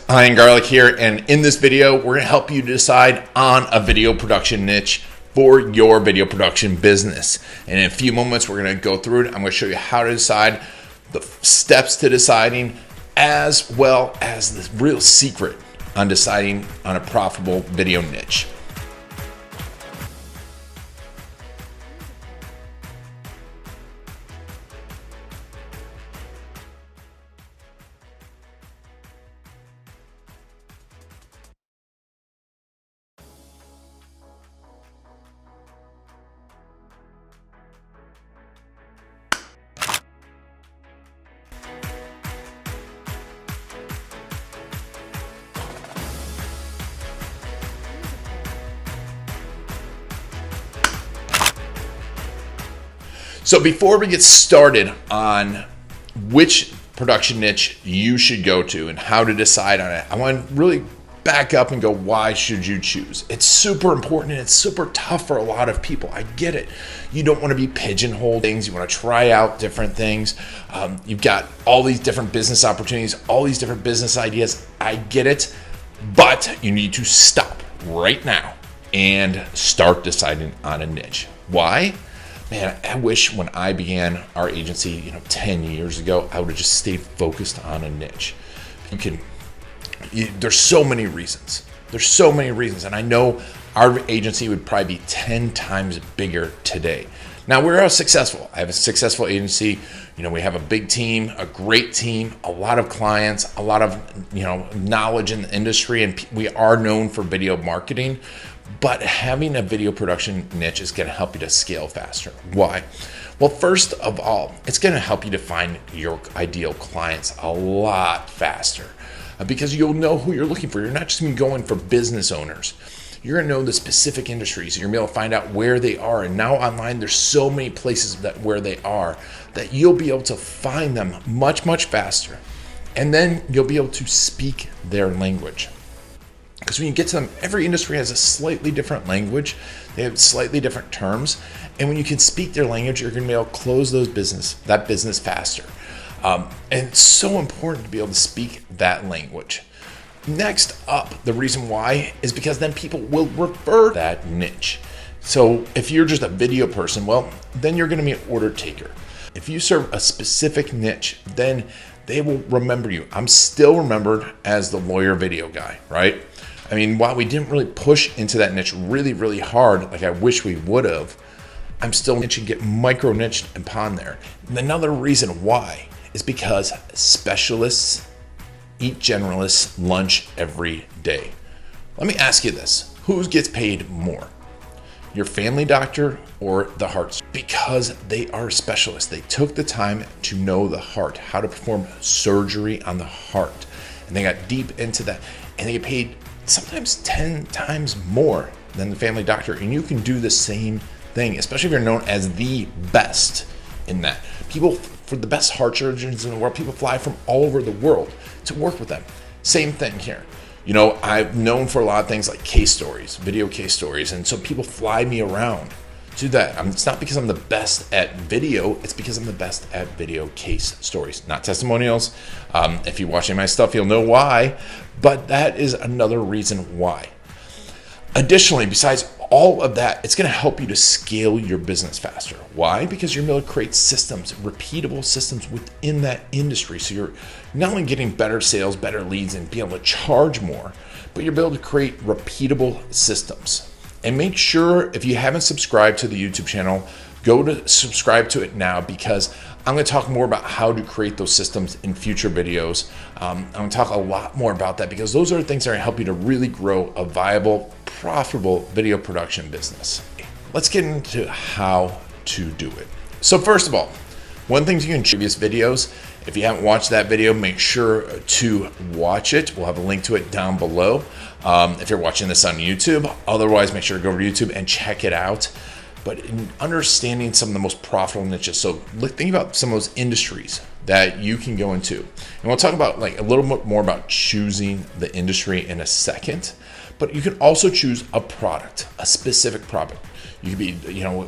Iron Garlic here, and in this video, we're going to help you decide on a video production niche for your video production business. And in a few moments, we're going to go through it. I'm going to show you how to decide, the steps to deciding, as well as the real secret on deciding on a profitable video niche. So before we get started on which production niche you should go to and how to decide on it, I want to really back up and go, why should you choose? It's super important and it's super tough for a lot of people. I get it. You don't want to be pigeonholed things. You want to try out different things. You've got all these different business opportunities, all these different business ideas. I get it, but you need to stop right now and start deciding on a niche. Why? Man, I wish when I began our agency, 10 years ago, I would have just stayed focused on a niche. There's so many reasons. And I know our agency would probably be 10 times bigger today. Now, we're successful. I have a successful agency. We have a big team, a great team, a lot of clients, a lot of, knowledge in the industry, and we are known for video marketing. But having a video production niche is going to help you to scale faster. Why? Well, first of all, it's going to help you to find your ideal clients a lot faster because you'll know who you're looking for. You're not just going to be going for business owners. You're going to know the specific industries. You're going to be able to find out where they are. And now online, there's so many places where they are that you'll be able to find them much, much faster. And then you'll be able to speak their language. Because when you get to them, every industry has a slightly different language. They have slightly different terms. And when you can speak their language, you're going to be able to close that business faster. And it's so important to be able to speak that language. Next up, the reason why is because then people will refer that niche. So if you're just a video person, well, then you're going to be an order taker. If you serve a specific niche, then they will remember you. I'm still remembered as the lawyer video guy, right? I mean, while we didn't really push into that niche really, really hard, like I wish we would have, I'm still niche and get micro niched upon there. And another reason why is because specialists eat generalists lunch every day. Let me ask you this. Who gets paid more? Your family doctor or the heart? Because they are specialists. They took the time to know the heart, how to perform surgery on the heart. And they got deep into that. And they get paid sometimes 10 times more than the family doctor. And you can do the same thing, especially if you're known as the best in that. People, for the best heart surgeons in the world, people fly from all over the world to work with them. Same thing here. I'm known for a lot of things like case stories, video case stories. And so people fly me around to that. It's not because I'm the best at video, it's because I'm the best at video case stories, not testimonials. If you're watching my stuff, you'll know why, but that is another reason why. Additionally, besides all of that, it's going to help you to scale your business faster. Why? Because you're able to create systems, repeatable systems within that industry. So you're not only getting better sales, better leads, and be able to charge more, but you're able to create repeatable systems. And make sure, if you haven't subscribed to the YouTube channel, go to subscribe to it now, because I'm going to talk more about how to create those systems in future videos. I'm going to talk a lot more about that because those are the things that are going to help you to really grow a viable, profitable video production business. Let's get into how to do it. So first of all, one thing you can do in previous videos, if you haven't watched that video, make sure to watch it. We'll have a link to it down below. If you're watching this on YouTube, otherwise make sure to go over to YouTube and check it out. But in understanding some of the most profitable niches, so think about some of those industries that you can go into. And we'll talk about a little bit more about choosing the industry in a second. But you can also choose a product, a specific product. You could be,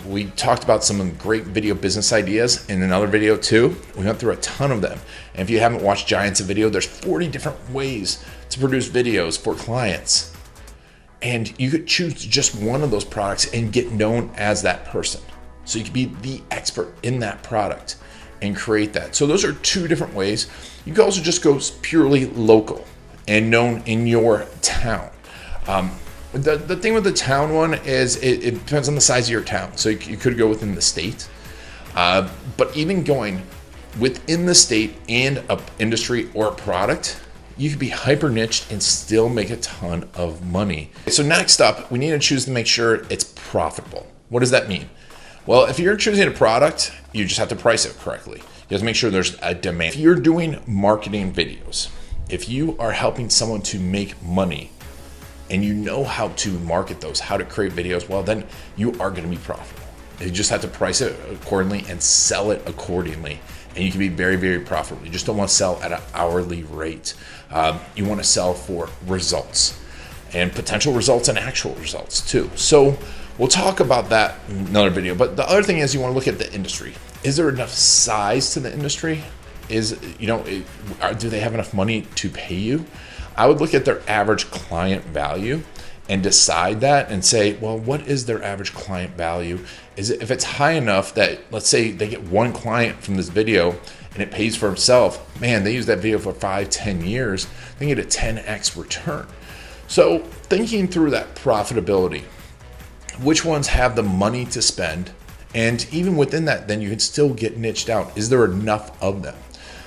we talked about some great video business ideas in another video too. We went through a ton of them. And if you haven't watched Giants of Video, there's 40 different ways to produce videos for clients. And you could choose just one of those products and get known as that person. So you could be the expert in that product and create that. So those are two different ways. You can also just go purely local and known in your town. The thing with the town one is it depends on the size of your town. So you could go within the state, but even going within the state and an industry or a product, you could be hyper niched and still make a ton of money. So next up, we need to choose to make sure it's profitable. What does that mean? Well, if you're choosing a product, you just have to price it correctly. You have to make sure there's a demand. If you're doing marketing videos, if you are helping someone to make money and you know how to market those, how to create videos, well, then you are going to be profitable. You just have to price it accordingly and sell it accordingly. And you can be very, very profitable. You just don't want to sell at an hourly rate. You want to sell for results and potential results and actual results too. So we'll talk about that in another video. But the other thing is you want to look at the industry. Is there enough size to the industry? Do they have enough money to pay you? I would look at their average client value and decide that and say, well, what is their average client value? If it's high enough that, let's say they get one client from this video and it pays for itself, man, they use that video for 5-10 years, they get a 10x return. So thinking through that profitability, which ones have the money to spend, and even within that, then you can still get niched out. Is there enough of them?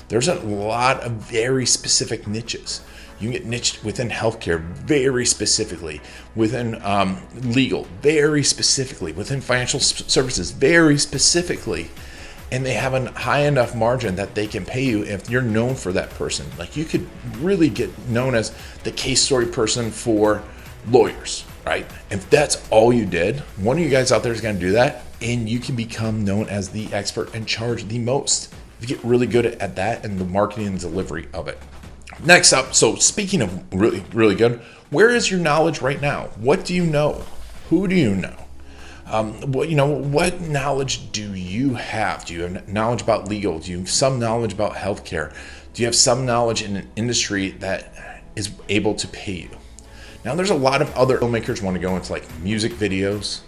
There's a lot of very specific niches. You can get niched within healthcare very specifically, within legal very specifically, within financial services very specifically, and they have a high enough margin that they can pay you if you're known for that person. Like you could really get known as the case story person for lawyers, right? If that's all you did, one of you guys out there is going to do that, and you can become known as the expert and charge the most. You get really good at that and the marketing and delivery of it. Next up, so speaking of really, really good, where is your knowledge right now? What do you know? Who do you know? What knowledge do you have? Do you have knowledge about legal? Do you have some knowledge about healthcare? Do you have some knowledge in an industry that is able to pay you? Now, there's a lot of other filmmakers want to go into like music videos,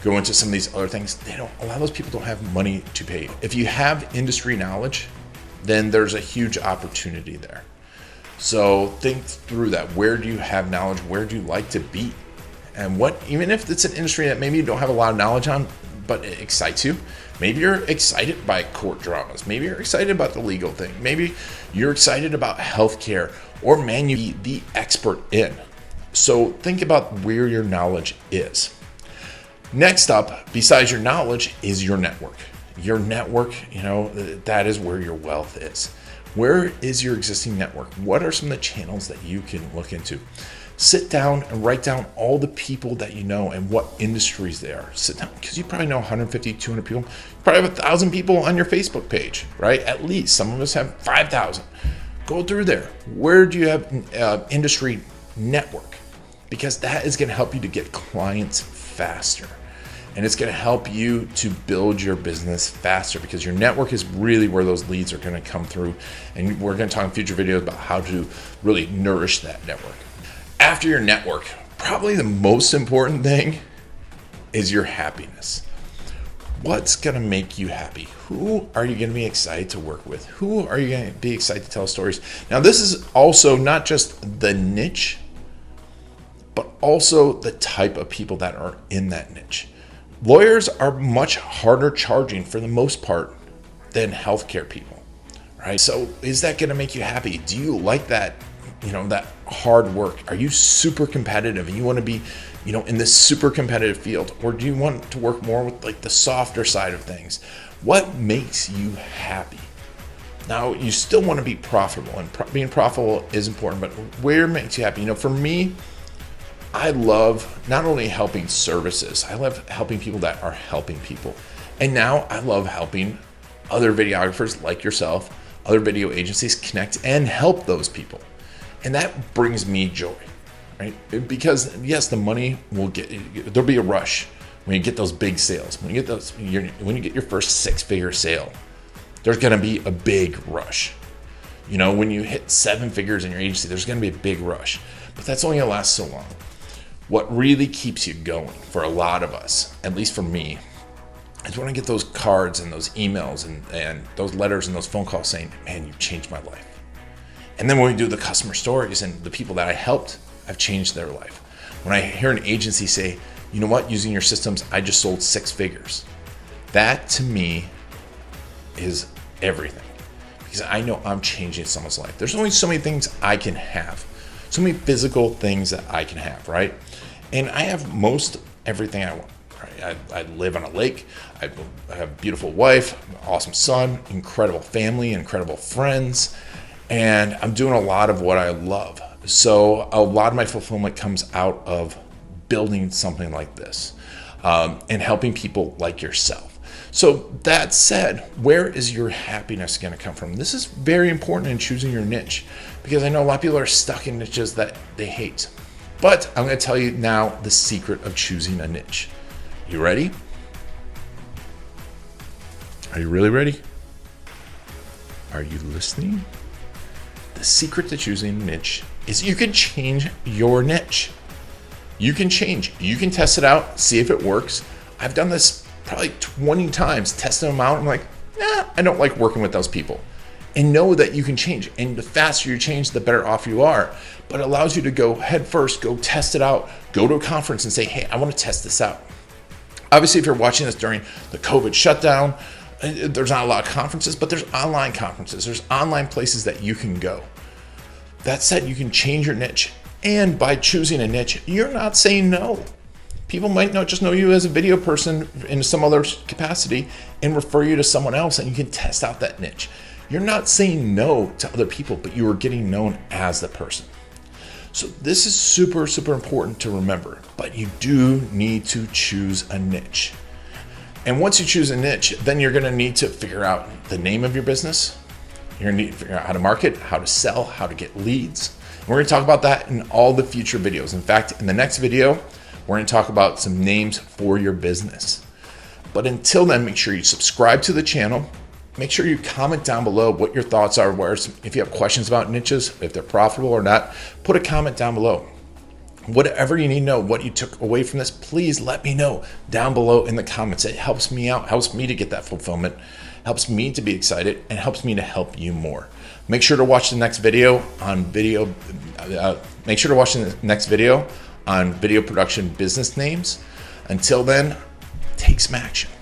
go into some of these other things. A lot of those people don't have money to pay you. If you have industry knowledge, then there's a huge opportunity there. So think through that. Where do you have knowledge? Where do you like to be? And even if it's an industry that maybe you don't have a lot of knowledge on, but it excites you. Maybe you're excited by court dramas. Maybe you're excited about the legal thing. Maybe you're excited about healthcare, or you be the expert in. So think about where your knowledge is. Next up, besides your knowledge, is your network. Your network, that is where your wealth is. Where is your existing network? What are some of the channels that you can look into? Sit down and write down all the people that you know and what industries they are. Sit down, because you probably know 150, 200 people. You probably have 1,000 people on your Facebook page, right? At least. Some of us have 5,000. Go through there. Where do you have industry network? Because that is going to help you to get clients faster. And it's going to help you to build your business faster, because your network is really where those leads are going to come through. And we're going to talk in future videos about how to really nourish that network. After your network, probably the most important thing is your happiness. What's going to make you happy? Who are you going to be excited to work with? Who are you going to be excited to tell stories? Now, this is also not just the niche, but also the type of people that are in that niche. Lawyers are much harder charging for the most part than healthcare people, right? So is that going to make you happy? Do you like that, that hard work? Are you super competitive and you want to be, in this super competitive field? Or do you want to work more with like the softer side of things? What makes you happy? Now, you still want to be profitable, and being profitable is important, but where makes you happy? For me, I love not only helping services, I love helping people that are helping people. And now I love helping other videographers like yourself, other video agencies connect and help those people. And that brings me joy, right? Because yes, the money there'll be a rush when you get those big sales, when you get your first 6-figure sale, there's going to be a big rush. When you hit 7 figures in your agency, there's going to be a big rush, but that's only going to last so long. What really keeps you going for a lot of us, at least for me, is when I get those cards and those emails and those letters and those phone calls saying, man, you changed my life. And then when we do the customer stories and the people that I helped, I've changed their life. When I hear an agency say, you know what, using your systems, I just sold 6 figures. That to me is everything, because I know I'm changing someone's life. There's only so many things I can have, so many physical things that I can have, right? And I have most everything I want. Right? I live on a lake. I have a beautiful wife, awesome son, incredible family, incredible friends, and I'm doing a lot of what I love. So a lot of my fulfillment comes out of building something like this, and helping people like yourself. So that said, where is your happiness going to come from? This is very important in choosing your niche, because I know a lot of people are stuck in niches that they hate. But I'm going to tell you now the secret of choosing a niche. You ready? Are you really ready? Are you listening? The secret to choosing a niche is you can change your niche. You can change. You can test it out, see if it works. I've done this probably 20 times, testing them out. I'm like, I don't like working with those people. And know that you can change. And the faster you change, the better off you are. But it allows you to go head first, go test it out, go to a conference and say, hey, I want to test this out. Obviously, if you're watching this during the COVID shutdown, there's not a lot of conferences, but there's online conferences. There's online places that you can go. That said, you can change your niche. And by choosing a niche, you're not saying no. People might not just know you as a video person in some other capacity and refer you to someone else, and you can test out that niche. You're not saying no to other people, but you are getting known as the person. So this is super, super important to remember, but you do need to choose a niche. And once you choose a niche, then you're going to need to figure out the name of your business. You're going to need to figure out how to market, how to sell, how to get leads. And we're going to talk about that in all the future videos. In fact, in the next video, we're going to talk about some names for your business. But until then, make sure you subscribe to the channel. Make sure you comment down below what your thoughts are. If you have questions about niches, if they're profitable or not, put a comment down below. Whatever you need to know, what you took away from this, please let me know down below in the comments. It helps me out, helps me to get that fulfillment, helps me to be excited, and helps me to help you more. Make sure to watch the next video on video. Make sure to watch the next video on video production business names. Until then, take some action.